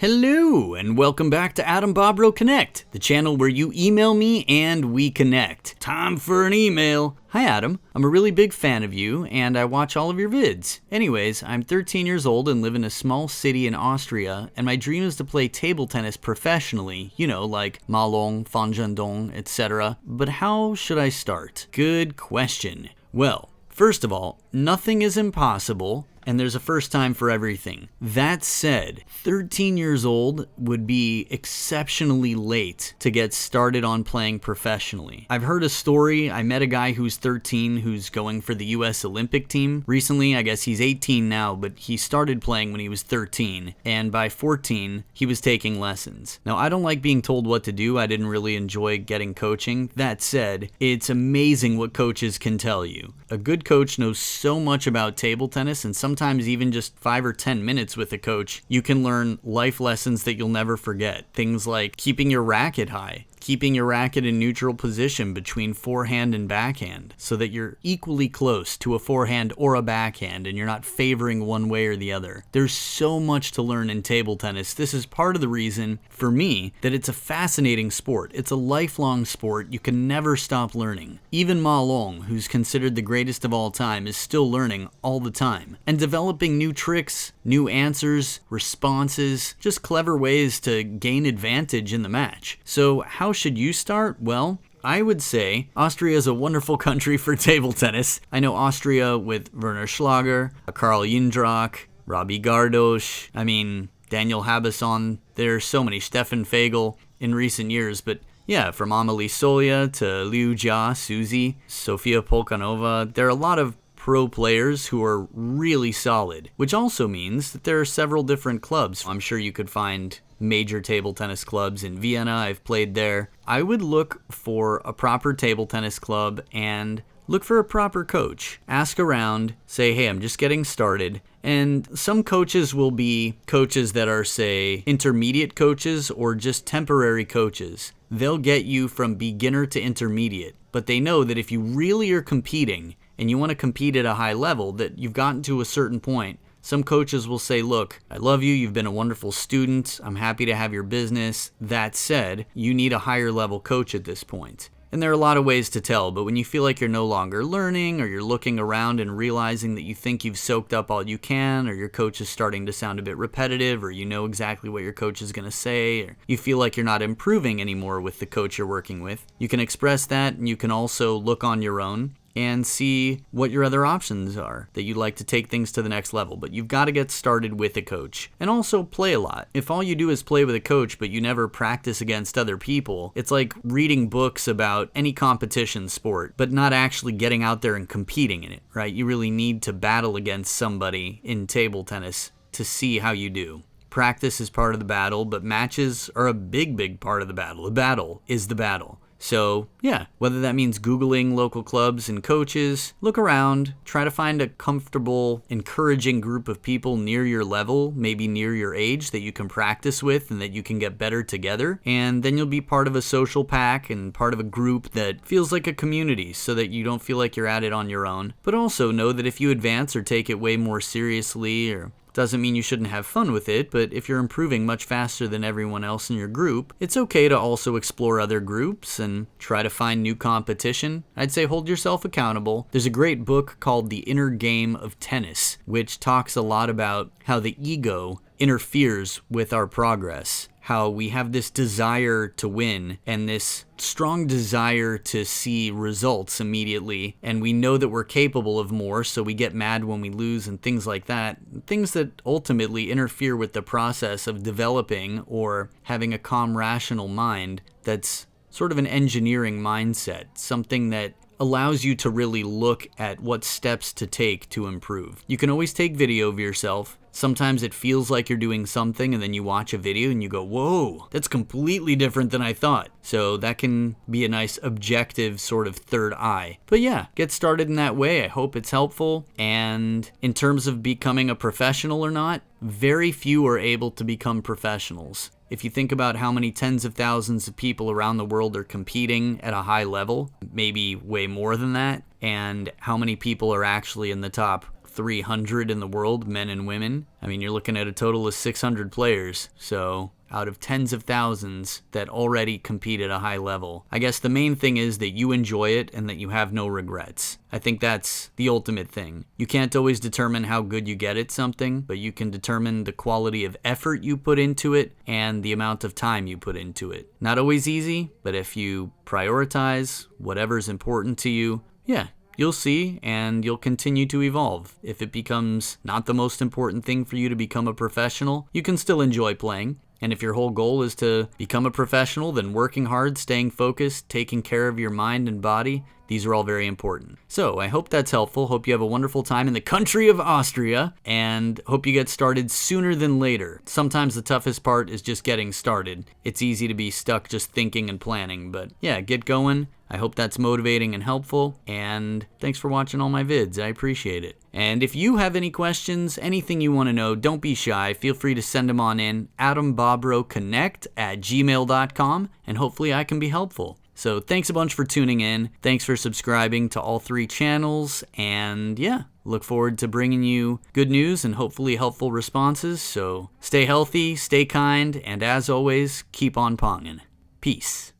Hello, and welcome back to AdamBobrowConnect, the channel where you email me and we connect. Time for an email. Hi Adam, I'm a really big fan of you and I watch all of your vids. Anyways, I'm 13 years old and live in a small city in Austria, and my dream is to play table tennis professionally, like Malong, Fanjandong, etc. But how should I start? Good question. Well, first of all, nothing is impossible, and there's a first time for everything. That said, 13 years old would be exceptionally late to get started on playing professionally. I've heard a story. I met a guy who's 13 who's going for the US Olympic team. Recently, I guess he's 18 now, but he started playing when he was 13, and by 14, he was taking lessons. Now, I don't like being told what to do. I didn't really enjoy getting coaching. That said, it's amazing what coaches can tell you. A good coach knows so much about table tennis, and sometimes even just 5 or 10 minutes with a coach, you can learn life lessons that you'll never forget. Things like keeping your racket high, keeping your racket in neutral position between forehand and backhand so that you're equally close to a forehand or a backhand and you're not favoring one way or the other. There's so much to learn in table tennis. This is part of the reason, for me, that it's a fascinating sport. It's a lifelong sport. You can never stop learning. Even Ma Long, who's considered the greatest of all time, is still learning all the time and developing new tricks, new answers, responses, just clever ways to gain advantage in the match. So how should you start? Well, I would say Austria is a wonderful country for table tennis. I know Austria with Werner Schlager, Karl Jindrak, Robbie Gardosh, Daniel Habasson. There's so many, Stefan Fagel in recent years, but yeah, from Amelie Solia to Liu Jia, Suzy, Sofia Polkanova, there are a lot of pro players who are really solid, which also means that there are several different clubs. I'm sure you could find major table tennis clubs in Vienna. I've played there. I would look for a proper table tennis club and look for a proper coach. Ask around, say, hey, I'm just getting started. And some coaches will be coaches that are, say, intermediate coaches or just temporary coaches. They'll get you from beginner to intermediate, but they know that if you really are competing and you want to compete at a high level, that you've gotten to a certain point, some coaches will say, look, I love you, you've been a wonderful student, I'm happy to have your business. That said, you need a higher level coach at this point. And there are a lot of ways to tell, but when you feel like you're no longer learning, or you're looking around and realizing that you think you've soaked up all you can, or your coach is starting to sound a bit repetitive, or you know exactly what your coach is going to say, or you feel like you're not improving anymore with the coach you're working with, you can express that, and you can also look on your own and see what your other options are that you'd like to take things to the next level. But you've got to get started with a coach and also play a lot. If all you do is play with a coach but you never practice against other people, it's like reading books about any competition sport but not actually getting out there and competing in it, right? You really need to battle against somebody in table tennis to see how you do. Practice is part of the battle, but matches are a big part of the battle. The battle is the battle. So yeah, whether that means Googling local clubs and coaches, look around, try to find a comfortable, encouraging group of people near your level, maybe near your age, that you can practice with and that you can get better together. And then you'll be part of a social pack and part of a group that feels like a community so that you don't feel like you're at it on your own. But also know that if you advance or take it way more seriously, or doesn't mean you shouldn't have fun with it, but if you're improving much faster than everyone else in your group, it's okay to also explore other groups and try to find new competition. I'd say hold yourself accountable. There's a great book called The Inner Game of Tennis, which talks a lot about how the ego interferes with our progress. How we have this desire to win and this strong desire to see results immediately, and we know that we're capable of more, so we get mad when we lose and things like that. Things that ultimately interfere with the process of developing or having a calm, rational mind that's sort of an engineering mindset, something that allows you to really look at what steps to take to improve. You can always take video of yourself. Sometimes it feels like you're doing something and then you watch a video and you go, whoa, that's completely different than I thought. So that can be a nice objective sort of third eye. But yeah, get started in that way. I hope it's helpful. And in terms of becoming a professional or not, very few are able to become professionals. If you think about how many tens of thousands of people around the world are competing at a high level, maybe way more than that, and how many people are actually in the top 300 in the world, men and women. I mean, you're looking at a total of 600 players. So out of tens of thousands that already compete at a high level. I guess the main thing is that you enjoy it and that you have no regrets. I think that's the ultimate thing. You can't always determine how good you get at something, but you can determine the quality of effort you put into it and the amount of time you put into it. Not always easy, but if you prioritize whatever's important to you, yeah, you'll see, and you'll continue to evolve. If it becomes not the most important thing for you to become a professional, you can still enjoy playing. And if your whole goal is to become a professional, then working hard, staying focused, taking care of your mind and body, these are all very important. So I hope that's helpful. Hope you have a wonderful time in the country of Austria, and hope you get started sooner than later. Sometimes the toughest part is just getting started. It's easy to be stuck just thinking and planning, but yeah, get going. I hope that's motivating and helpful, and thanks for watching all my vids. I appreciate it. And if you have any questions, anything you want to know, don't be shy. Feel free to send them on in, AdamBobrowConnect@gmail.com, and hopefully I can be helpful. So thanks a bunch for tuning in. Thanks for subscribing to all 3 channels, and yeah, look forward to bringing you good news and hopefully helpful responses. So stay healthy, stay kind, and as always, keep on ponging. Peace.